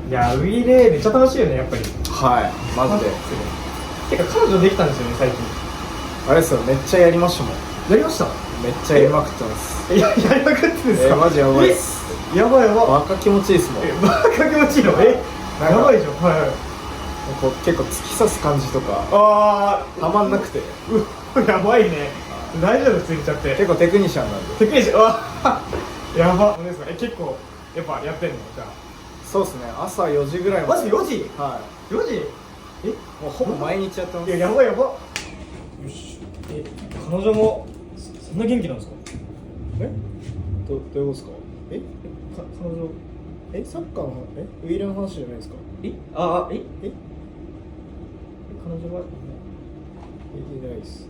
いやウィレーめっちゃ楽しいよねやっぱり。はいマジで。てか彼女できたんですよね最近。あれですよ、めっちゃやりましたもん。やりました。めっちゃやりまくってます。やりまくってんですか。マジやばいっす。やばいやばい。バカ気持ちいいっすもん。バカ気持ちいいの。やばいじゃん。はいはい。こう結構突き刺す感じとかあたまんなくて、やばいね。大丈夫ついちゃって。結構テクニシャンなんで。テクニシャン。やば。ですか。結構やっぱやってんのじゃあ。そうですね、朝4時ぐらいまで。マジ4時。は4時。もうほぼ毎日やってます。いややばいやば。よし。彼女もそんな元気なんですか。どういうことですか。彼女サッカーのウィーラーの話じゃないですか。彼女はいないです。